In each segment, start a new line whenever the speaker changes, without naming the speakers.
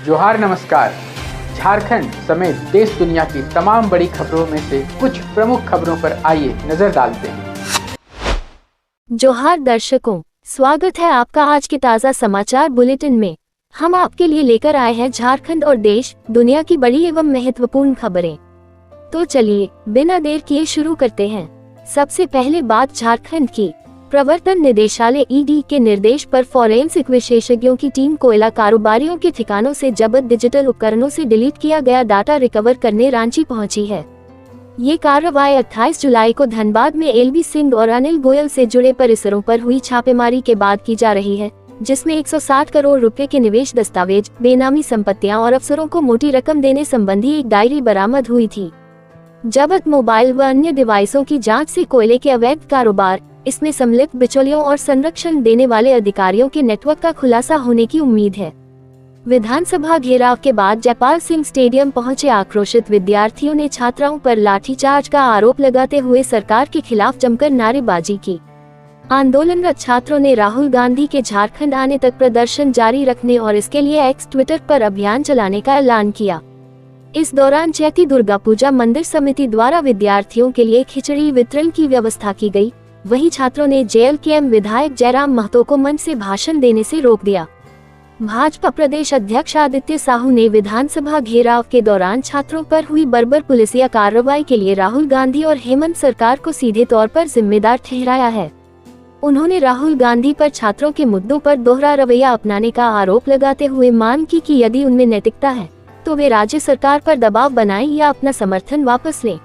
जोहार नमस्कार। झारखंड समेत देश दुनिया की तमाम बड़ी खबरों में से कुछ प्रमुख खबरों पर आइए नजर डालते हैं।
जोहार दर्शकों, स्वागत है आपका आज के ताज़ा समाचार बुलेटिन में। हम आपके लिए लेकर आए हैं झारखंड और देश दुनिया की बड़ी एवं महत्वपूर्ण खबरें। तो चलिए बिना देर किए शुरू करते हैं। सबसे पहले बात झारखंड की। प्रवर्तन निदेशालय ईडी के निर्देश पर फॉरेंसिक विशेषज्ञों की टीम कोयला कारोबारियों के ठिकानों से जब्त डिजिटल उपकरणों से डिलीट किया गया डाटा रिकवर करने रांची पहुंची है। ये कार्रवाई 28 जुलाई को धनबाद में एलबी सिंह और अनिल गोयल से जुड़े परिसरों पर हुई छापेमारी के बाद की जा रही है, जिसमें 160 करोड़ रुपए के निवेश दस्तावेज, बेनामी संपत्तियां और अफसरों को मोटी रकम देने संबंधी एक डायरी बरामद हुई थी। जब्त मोबाइल व अन्य डिवाइसों की जांच से कोयले के अवैध कारोबार, इसमें सम्मिलित बिचौलियों और संरक्षण देने वाले अधिकारियों के नेटवर्क का खुलासा होने की उम्मीद है। विधानसभा घेराव के बाद जयपाल सिंह स्टेडियम पहुंचे आक्रोशित विद्यार्थियों ने छात्राओं पर लाठीचार्ज का आरोप लगाते हुए सरकार के खिलाफ जमकर नारेबाजी की। आंदोलनरत छात्रों ने राहुल गांधी के झारखंड आने तक प्रदर्शन जारी रखने और इसके लिए एक्स ट्विटर पर अभियान चलाने का ऐलान किया। इस दौरान चैती दुर्गा पूजा मंदिर समिति द्वारा विद्यार्थियों के लिए खिचड़ी वितरण की व्यवस्था की गई। वहीं छात्रों ने जेएलकेएम विधायक जयराम महतो को मंच से भाषण देने से रोक दिया। भाजपा प्रदेश अध्यक्ष आदित्य साहू ने विधानसभा घेराव के दौरान छात्रों पर हुई बर्बर पुलिसिया कार्रवाई के लिए राहुल गांधी और हेमंत सरकार को सीधे तौर पर जिम्मेदार ठहराया है। उन्होंने राहुल गांधी पर छात्रों के मुद्दों पर दोहरा रवैया अपनाने का आरोप लगाते हुए मांग की कि यदि उनमें नैतिकता है तो वे राज्य सरकार पर दबाव बनाएं या अपना समर्थन वापस लें।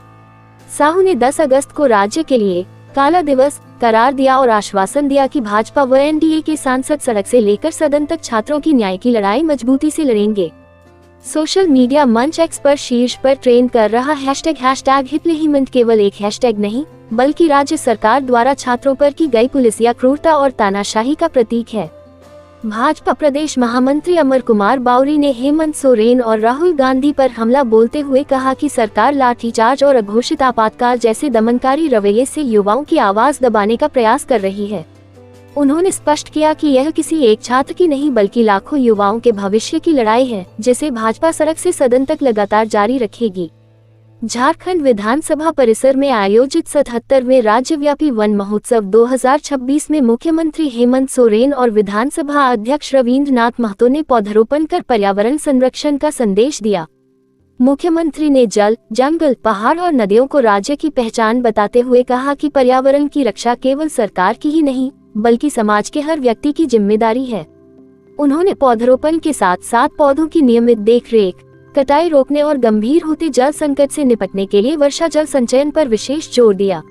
साहू ने 10 अगस्त को राज्य के लिए काला दिवस करार दिया और आश्वासन दिया कि भाजपा व एनडीए के सांसद सड़क से लेकर सदन तक छात्रों की न्याय की लड़ाई मजबूती से लड़ेंगे। सोशल मीडिया मंच एक्स पर शीर्ष पर ट्रेंड कर रहा हैशटैग हिप्लेहिमेंट केवल एक हैशटैग नहीं, बल्कि राज्य सरकार द्वारा छात्रों पर की गई पुलिसिया क्रूरता और तानाशाही का प्रतीक है। भाजपा प्रदेश महामंत्री अमर कुमार बावरी ने हेमंत सोरेन और राहुल गांधी पर हमला बोलते हुए कहा कि सरकार लाठीचार्ज और अघोषित आपातकाल जैसे दमनकारी रवैये से युवाओं की आवाज दबाने का प्रयास कर रही है। उन्होंने स्पष्ट किया कि यह किसी एक छात्र की नहीं बल्कि लाखों युवाओं के भविष्य की लड़ाई है, जिसे भाजपा सड़क से सदन तक लगातार जारी रखेगी। झारखंड विधानसभा परिसर में आयोजित 77वें राज्यव्यापी वन महोत्सव 2026 में मुख्यमंत्री हेमंत सोरेन और विधानसभा अध्यक्ष रविंद्र नाथ महतो ने पौधरोपण कर पर्यावरण संरक्षण का संदेश दिया। मुख्यमंत्री ने जल, जंगल, पहाड़ और नदियों को राज्य की पहचान बताते हुए कहा कि पर्यावरण की रक्षा केवल सरकार की ही नहीं, बल्कि समाज के हर व्यक्ति की जिम्मेदारी है। उन्होंने पौधरोपण के साथ साथ पौधों की नियमित देखरेख, कटाई रोकने और गंभीर होते जल संकट से निपटने के लिए वर्षा जल संचयन पर विशेष जोर दिया।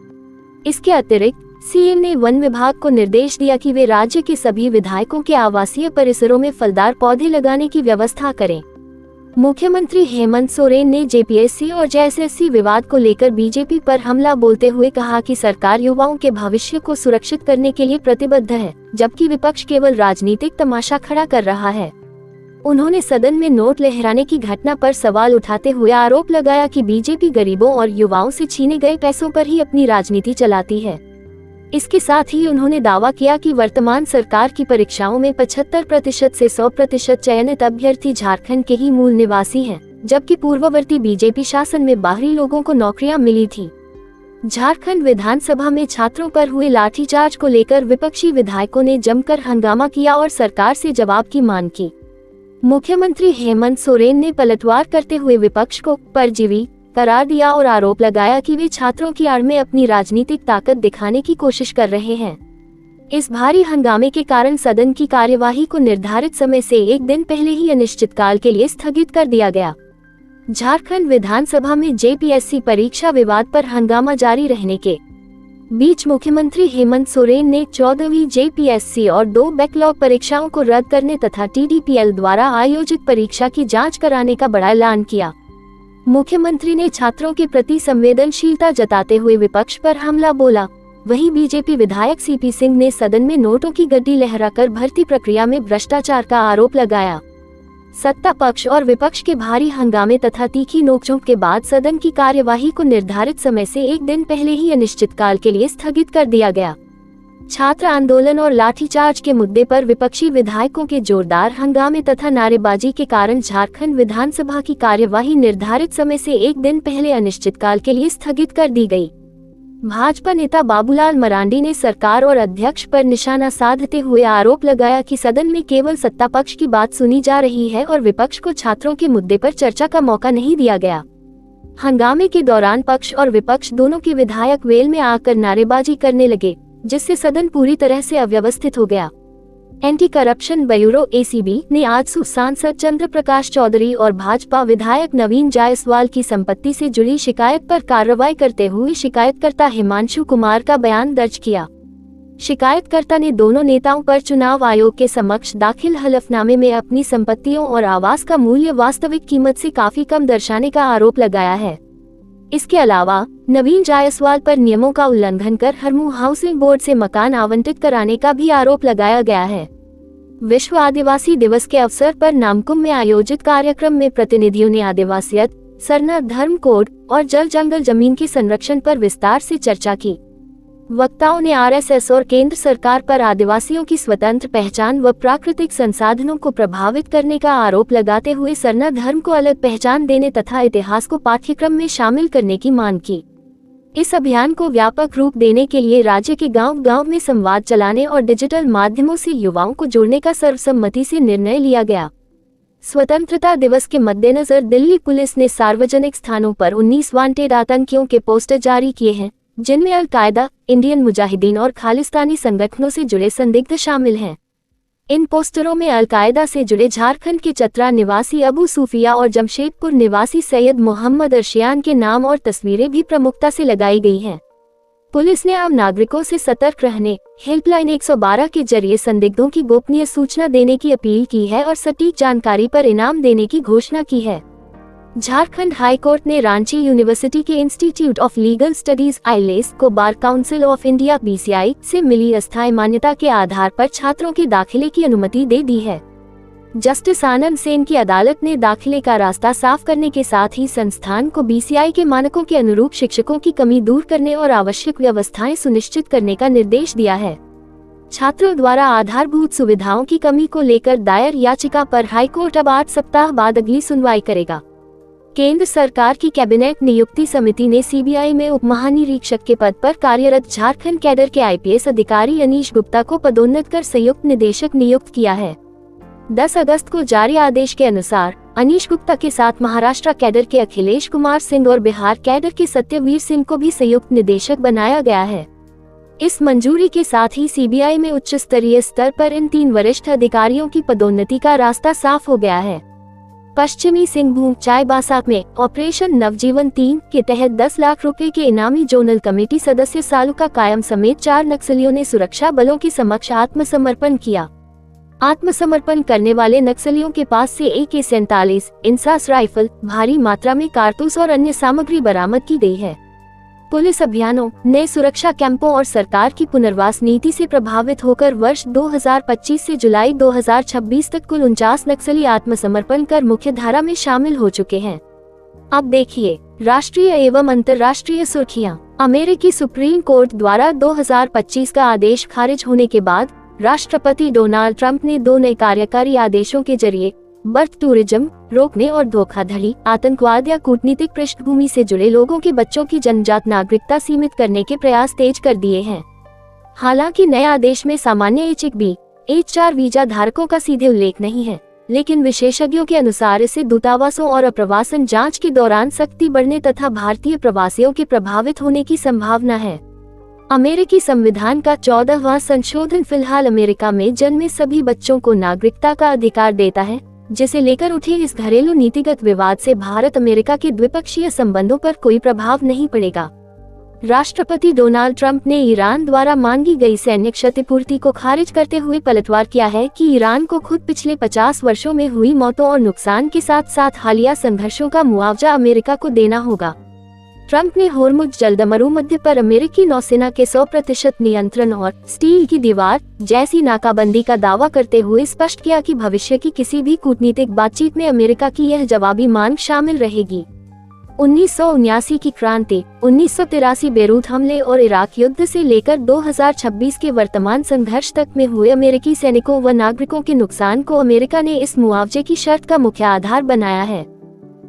इसके अतिरिक्त सीएम ने वन विभाग को निर्देश दिया कि वे राज्य के सभी विधायकों के आवासीय परिसरों में फलदार पौधे लगाने की व्यवस्था करें। मुख्यमंत्री हेमंत सोरेन ने जेपीएससी और जेएसएससी विवाद को लेकर बीजेपी पर हमला बोलते हुए कहा कि सरकार युवाओं के भविष्य को सुरक्षित करने के लिए प्रतिबद्ध है, जबकि विपक्ष केवल राजनीतिक तमाशा खड़ा कर रहा है। उन्होंने सदन में नोट लहराने की घटना पर सवाल उठाते हुए आरोप लगाया कि बीजेपी गरीबों और युवाओं से छीने गए पैसों पर ही अपनी राजनीति चलाती है। इसके साथ ही उन्होंने दावा किया कि वर्तमान सरकार की परीक्षाओं में 75% से 100% चयनित अभ्यर्थी झारखंड के ही मूल निवासी हैं, जबकि पूर्ववर्ती बीजेपी शासन में बाहरी लोगों को नौकरियां मिली थी। झारखंड विधानसभा में छात्रों पर हुए लाठीचार्ज को लेकर विपक्षी विधायकों ने जमकर हंगामा किया और सरकार से जवाब की मांग की। मुख्यमंत्री हेमंत सोरेन ने पलटवार करते हुए विपक्ष को परजीवी करार दिया और आरोप लगाया कि वे छात्रों की आड़ में अपनी राजनीतिक ताकत दिखाने की कोशिश कर रहे हैं। इस भारी हंगामे के कारण सदन की कार्यवाही को निर्धारित समय से एक दिन पहले ही अनिश्चितकाल के लिए स्थगित कर दिया गया। झारखंड विधानसभा में जेपीएससी परीक्षा विवाद पर हंगामा जारी रहने के बीच मुख्यमंत्री हेमंत सोरेन ने 14वीं जेपीएससी और 2 बैकलॉग परीक्षाओं को रद्द करने तथा टीडीपीएल द्वारा आयोजित परीक्षा की जांच कराने का बड़ा ऐलान किया। मुख्यमंत्री ने छात्रों के प्रति संवेदनशीलता जताते हुए विपक्ष पर हमला बोला। वहीं बीजेपी विधायक सीपी सिंह ने सदन में नोटों की गड्डी लहराकर भर्ती प्रक्रिया में भ्रष्टाचार का आरोप लगाया। सत्ता पक्ष और विपक्ष के भारी हंगामे तथा तीखी नोकझोंक के बाद सदन की कार्यवाही को निर्धारित समय से एक दिन पहले ही अनिश्चितकाल के लिए स्थगित कर दिया गया। छात्र आंदोलन और लाठीचार्ज के मुद्दे पर विपक्षी विधायकों के जोरदार हंगामे तथा नारेबाजी के कारण झारखंड विधानसभा की कार्यवाही निर्धारित समय से एक दिन पहले अनिश्चितकाल के लिए स्थगित कर दी गई। भाजपा नेता बाबूलाल मरांडी ने सरकार और अध्यक्ष पर निशाना साधते हुए आरोप लगाया कि सदन में केवल सत्ता पक्ष की बात सुनी जा रही है और विपक्ष को छात्रों के मुद्दे पर चर्चा का मौका नहीं दिया गया। हंगामे के दौरान पक्ष और विपक्ष दोनों के विधायक वेल में आकर नारेबाजी करने लगे, जिससे सदन पूरी तरह से अव्यवस्थित हो गया। एंटी करप्शन ब्यूरो एसीबी ने आज सांसद चंद्र प्रकाश चौधरी और भाजपा विधायक नवीन जायसवाल की संपत्ति से जुड़ी शिकायत पर कार्रवाई करते हुए शिकायतकर्ता हिमांशु कुमार का बयान दर्ज किया। शिकायतकर्ता ने दोनों नेताओं पर चुनाव आयोग के समक्ष दाखिल हलफनामे में अपनी संपत्तियों और आवास का मूल्य वास्तविक कीमत से काफी कम दर्शाने का आरोप लगाया है। इसके अलावा नवीन जायसवाल पर नियमों का उल्लंघन कर हरमू हाउसिंग बोर्ड से मकान आवंटित कराने का भी आरोप लगाया गया है। विश्व आदिवासी दिवस के अवसर पर नामकुम में आयोजित कार्यक्रम में प्रतिनिधियों ने आदिवासियत, सरना धर्म कोड और जल जंगल जमीन के संरक्षण पर विस्तार से चर्चा की। वक्ताओं ने आरएसएस और केंद्र सरकार पर आदिवासियों की स्वतंत्र पहचान व प्राकृतिक संसाधनों को प्रभावित करने का आरोप लगाते हुए सरना धर्म को अलग पहचान देने तथा इतिहास को पाठ्यक्रम में शामिल करने की मांग की। इस अभियान को व्यापक रूप देने के लिए राज्य के गांव-गांव में संवाद चलाने और डिजिटल माध्यमों से युवाओं को जोड़ने का सर्वसम्मति से निर्णय लिया गया। स्वतंत्रता दिवस के मद्देनजर दिल्ली पुलिस ने सार्वजनिक स्थानों पर 19 वांटेड आतंकियों के पोस्टर जारी किए हैं, जिनमें अल-कायदा, इंडियन मुजाहिदीन और खालिस्तानी संगठनों से जुड़े संदिग्ध शामिल हैं। इन पोस्टरों में अल-कायदा से जुड़े झारखंड के चतरा निवासी अबू सूफिया और जमशेदपुर निवासी सैयद मोहम्मद अर्शियान के नाम और तस्वीरें भी प्रमुखता से लगाई गई हैं। पुलिस ने आम नागरिकों से सतर्क रहने, हेल्पलाइन 112 के जरिए संदिग्धों की गोपनीय सूचना देने की अपील की है और सटीक जानकारी पर इनाम देने की घोषणा की है। झारखंड हाईकोर्ट ने रांची यूनिवर्सिटी के institute of legal studies ILS को bar council of India BCI से मिली अस्थायी मान्यता के आधार पर छात्रों के दाखिले की अनुमति दे दी है। जस्टिस आनंद सेन की अदालत ने दाखिले का रास्ता साफ करने के साथ ही संस्थान को बीसीआई के मानकों के अनुरूप शिक्षकों की कमी दूर करने और आवश्यक व्यवस्थाएं सुनिश्चित करने का निर्देश दिया है। छात्रों द्वारा आधारभूत सुविधाओं की कमी को लेकर दायर याचिका पर हाईकोर्ट अब 8 सप्ताह बाद अगली सुनवाई करेगा। केंद्र सरकार की कैबिनेट नियुक्ति समिति ने सीबीआई में उप महानिरीक्षक के पद पर कार्यरत झारखंड कैडर के आईपीएस अधिकारी अनीश गुप्ता को पदोन्नत कर संयुक्त निदेशक नियुक्त किया है। 10 अगस्त को जारी आदेश के अनुसार अनीश गुप्ता के साथ महाराष्ट्र कैडर के अखिलेश कुमार सिंह और बिहार कैडर के सत्यवीर सिंह को भी संयुक्त निदेशक बनाया गया है। इस मंजूरी के साथ ही सीबीआई में उच्च स्तरीय स्तर पर इन 3 वरिष्ठ अधिकारियों की पदोन्नति का रास्ता साफ हो गया है। पश्चिमी सिंहभूम चाईबासा में ऑपरेशन नवजीवन 3 के तहत 10 लाख रुपए के इनामी जोनल कमेटी सदस्य सालुका कायम समेत 4 नक्सलियों ने सुरक्षा बलों के समक्ष आत्मसमर्पण किया। आत्मसमर्पण करने वाले नक्सलियों के पास से AK-47 इंसास राइफल, भारी मात्रा में कारतूस और अन्य सामग्री बरामद की गई है। पुलिस अभियानों, नए सुरक्षा कैंपों और सरकार की पुनर्वास नीति से प्रभावित होकर वर्ष 2025 से जुलाई 2026 तक कुल 49 नक्सली आत्मसमर्पण कर मुख्यधारा में शामिल हो चुके हैं। अब देखिए राष्ट्रीय एवं अंतर्राष्ट्रीय सुर्खियां। अमेरिकी सुप्रीम कोर्ट द्वारा 2025 का आदेश खारिज होने के बाद राष्ट्रपति डोनाल्ड ट्रंप ने 2 नए कार्यकारी आदेशों के जरिए बर्थ टूरिज्म रोकने और धोखाधड़ी, आतंकवाद या कूटनीतिक पृष्ठभूमि से जुड़े लोगों के बच्चों की जन्मजात नागरिकता सीमित करने के प्रयास तेज कर दिए हैं। हालांकि नए आदेश में सामान्य H-1B, H-4 वीजा धारकों का सीधे उल्लेख नहीं है, लेकिन विशेषज्ञों के अनुसार इससे दूतावासों और अप्रवासन जांच के दौरान सख्ती बढ़ने तथा भारतीय प्रवासियों के प्रभावित होने की संभावना है। अमेरिकी संविधान का 14वां संशोधन फिलहाल अमेरिका में जन्मे सभी बच्चों को नागरिकता का अधिकार देता है, जिसे लेकर उठे इस घरेलू नीतिगत विवाद से भारत अमेरिका के द्विपक्षीय संबंधों पर कोई प्रभाव नहीं पड़ेगा। राष्ट्रपति डोनाल्ड ट्रंप ने ईरान द्वारा मांगी गई सैन्य क्षतिपूर्ति को खारिज करते हुए पलटवार किया है कि ईरान को खुद पिछले 50 वर्षों में हुई मौतों और नुकसान के साथ साथ हालिया संघर्षों का मुआवजा अमेरिका को देना होगा। ट्रंप ने होर्मुज जलदमरू मध्य पर अमेरिकी नौसेना के 100% नियंत्रण और स्टील की दीवार जैसी नाकाबंदी का दावा करते हुए स्पष्ट किया कि भविष्य की किसी भी कूटनीतिक बातचीत में अमेरिका की यह जवाबी मांग शामिल रहेगी। 1979 की क्रांति, 1983 बेरूत हमले और इराक युद्ध से लेकर 2026 के वर्तमान संघर्ष तक में हुए अमेरिकी सैनिकों व नागरिकों के नुकसान को अमेरिका ने इस मुआवजे की शर्त का मुख्य आधार बनाया है।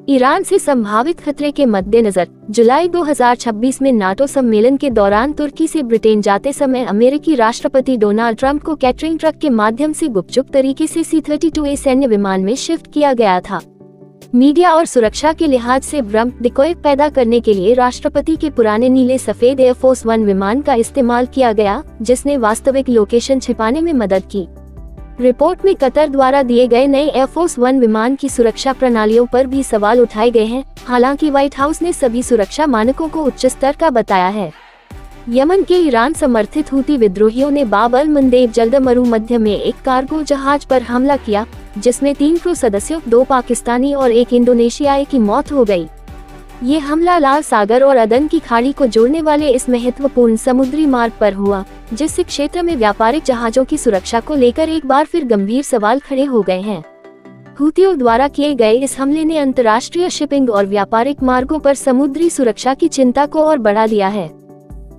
ईरान से संभावित खतरे के मद्देनजर जुलाई 2026 में नाटो सम्मेलन के दौरान तुर्की से ब्रिटेन जाते समय अमेरिकी राष्ट्रपति डोनाल्ड ट्रंप को कैटरिंग ट्रक के माध्यम से गुपचुप तरीके से C-32A सैन्य विमान में शिफ्ट किया गया था। मीडिया और सुरक्षा के लिहाज से भ्रम डिकॉय पैदा करने के लिए राष्ट्रपति के पुराने नीले सफेद एयरफोर्स 1 विमान का इस्तेमाल किया गया, जिसने वास्तविक लोकेशन छिपाने में मदद की। रिपोर्ट में कतर द्वारा दिए गए नए एयरफोर्स 1 विमान की सुरक्षा प्रणालियों पर भी सवाल उठाए गए हैं। हालांकि व्हाइट हाउस ने सभी सुरक्षा मानकों को उच्च स्तर का बताया है। यमन के ईरान समर्थित हूती विद्रोहियों ने बाब अल मंदेब जल्दमरू मध्य में एक कार्गो जहाज पर हमला किया, जिसमें 3 क्रू सदस्यों, 2 पाकिस्तानी और 1 इंडोनेशियाई की मौत हो गई। ये हमला लाल सागर और अदन की खाड़ी को जोड़ने वाले इस महत्वपूर्ण समुद्री मार्ग पर हुआ, जिससे क्षेत्र में व्यापारिक जहाजों की सुरक्षा को लेकर एक बार फिर गंभीर सवाल खड़े हो गए हैं। हूतियों द्वारा किए गए इस हमले ने अंतर्राष्ट्रीय शिपिंग और व्यापारिक मार्गों पर समुद्री सुरक्षा की चिंता को और बढ़ा दिया है।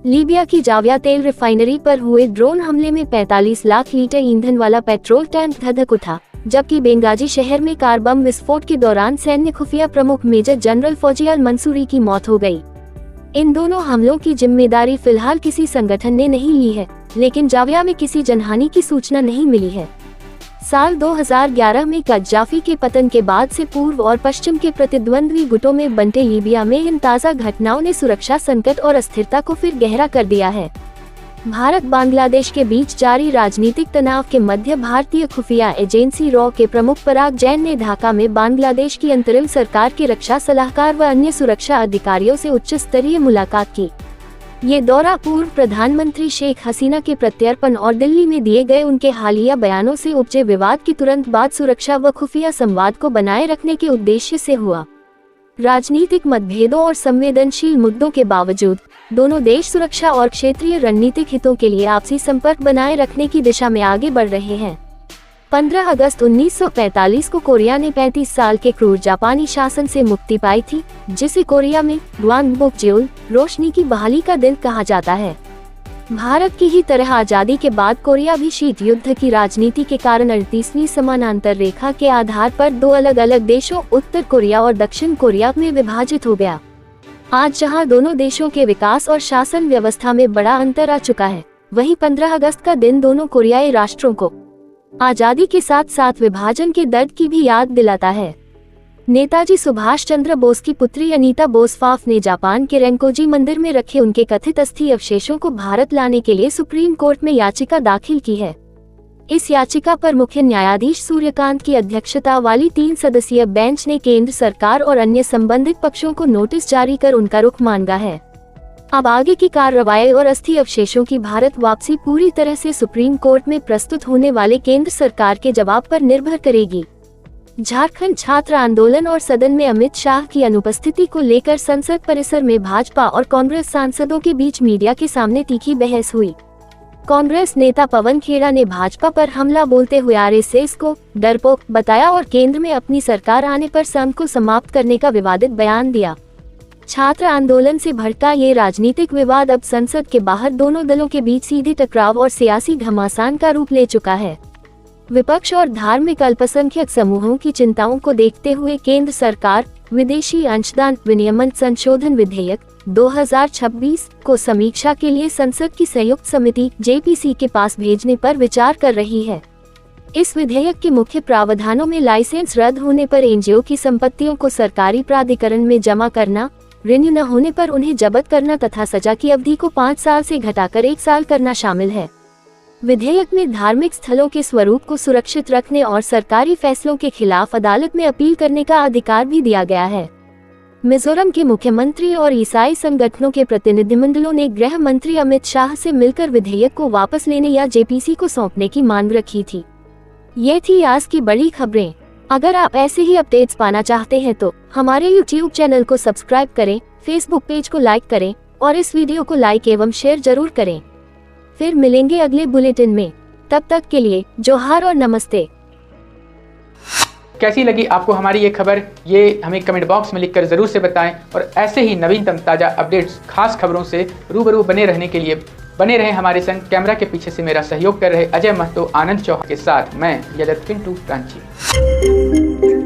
लीबिया की जाविया तेल रिफाइनरी पर हुए ड्रोन हमले में 45 लाख लीटर ईंधन वाला पेट्रोल टैंक धधक उठा, जबकि बेंगाजी शहर में कार बम विस्फोट के दौरान सैन्य खुफिया प्रमुख मेजर जनरल फौजी अल मंसूरी की मौत हो गई। इन दोनों हमलों की जिम्मेदारी फिलहाल किसी संगठन ने नहीं ली है, लेकिन जाविया में किसी जनहानि की सूचना नहीं मिली है। साल 2011 में कद्दाफी के पतन के बाद से पूर्व और पश्चिम के प्रतिद्वंद्वी गुटों में बंटे लीबिया में इन ताज़ा घटनाओं ने सुरक्षा संकट और अस्थिरता को फिर गहरा कर दिया है। भारत बांग्लादेश के बीच जारी राजनीतिक तनाव के मध्य भारतीय खुफिया एजेंसी रॉ के प्रमुख पराग जैन ने ढाका में बांग्लादेश की अंतरिम सरकार के रक्षा सलाहकार व अन्य सुरक्षा अधिकारियों से उच्च स्तरीय मुलाकात की। ये दौरा पूर्व प्रधानमंत्री शेख हसीना के प्रत्यर्पण और दिल्ली में दिए गए उनके हालिया बयानों से उपजे विवाद के तुरंत बाद सुरक्षा व खुफिया संवाद को बनाए रखने के उद्देश्य से हुआ। राजनीतिक मतभेदों और संवेदनशील मुद्दों के बावजूद दोनों देश सुरक्षा और क्षेत्रीय रणनीतिक हितों के लिए आपसी संपर्क बनाए रखने की दिशा में आगे बढ़ रहे हैं। 15 अगस्त 1945 को कोरिया ने 35 साल के क्रूर जापानी शासन से मुक्ति पाई थी, जिसे कोरिया में ग्वांगबोक-जेओल रोशनी की बहाली का दिन कहा जाता है। भारत की ही तरह आजादी के बाद कोरिया भी शीत युद्ध की राजनीति के कारण 38वीं समानांतर रेखा के आधार पर 2 अलग अलग देशों उत्तर कोरिया और दक्षिण कोरिया में विभाजित हो गया। आज जहां दोनों देशों के विकास और शासन व्यवस्था में बड़ा अंतर आ चुका है, वहीं 15 अगस्त का दिन दोनों कोरियाई राष्ट्रों को आजादी के साथ साथ विभाजन के दर्द की भी याद दिलाता है। नेताजी सुभाष चंद्र बोस की पुत्री अनीता बोसफाफ ने जापान के रेंकोजी मंदिर में रखे उनके कथित अस्थि अवशेषों को भारत लाने के लिए सुप्रीम कोर्ट में याचिका दाखिल की है। इस याचिका पर मुख्य न्यायाधीश सूर्यकांत की अध्यक्षता वाली 3 सदस्यीय बेंच ने केंद्र सरकार और अन्य संबंधित पक्षों को नोटिस जारी कर उनका रुख मांगा है। अब आगे की कार्रवाई और अस्थि अवशेषों की भारत वापसी पूरी तरह से सुप्रीम कोर्ट में प्रस्तुत होने वाले केंद्र सरकार के जवाब पर निर्भर करेगी। झारखंड छात्र आंदोलन और सदन में अमित शाह की अनुपस्थिति को लेकर संसद परिसर में भाजपा और कांग्रेस सांसदों के बीच मीडिया के सामने तीखी बहस हुई। कांग्रेस नेता पवन खेड़ा ने भाजपा पर हमला बोलते हुए आरएसएस को डरपोक बताया और केंद्र में अपनी सरकार आने पर संघ को समाप्त करने का विवादित बयान दिया। छात्र आंदोलन से भड़का ये राजनीतिक विवाद अब संसद के बाहर दोनों दलों के बीच सीधे टकराव और सियासी घमासान का रूप ले चुका है। विपक्ष और धार्मिक अल्पसंख्यक समूहों की चिंताओं को देखते हुए केंद्र सरकार विदेशी अंशदान विनियमन संशोधन विधेयक 2026 को समीक्षा के लिए संसद की संयुक्त समिति जेपीसी के पास भेजने पर विचार कर रही है। इस विधेयक के मुख्य प्रावधानों में लाइसेंस रद्द होने पर एनजीओ की संपत्तियों को सरकारी प्राधिकरण में जमा करना, रिन्यू न होने पर उन्हें जब्त करना तथा सजा की अवधि को 5 साल से घटाकर 1 साल करना शामिल है। विधेयक में धार्मिक स्थलों के स्वरूप को सुरक्षित रखने और सरकारी फैसलों के खिलाफ अदालत में अपील करने का अधिकार भी दिया गया है। मिजोरम के मुख्यमंत्री और ईसाई संगठनों के प्रतिनिधिमंडलों ने गृह मंत्री अमित शाह से मिलकर विधेयक को वापस लेने या जेपीसी को सौंपने की मांग रखी थी। ये थी आज की बड़ी खबरें। अगर आप ऐसे ही अपडेट्स पाना चाहते हैं तो हमारे यूट्यूब चैनल को सब्सक्राइब करें, फेसबुक पेज को लाइक करें और इस वीडियो को लाइक एवं शेयर जरूर करें। फिर मिलेंगे अगले बुलेटिन में। तब तक के लिए जोहार और नमस्ते।
कैसी लगी आपको हमारी ये खबर, ये हमें कमेंट बॉक्स में लिखकर ज़रूर से बताएं। और ऐसे ही नवीनतम ताज़ा अपडेट्स, खास खबरों से रूबरू बने रहने के लिए बने रहें हमारे संग। कैमरा के पीछे से मेरा सहयोग कर रहे अजय महतो, आनंद चौहान के साथ मैं यजत पिंटू रांची।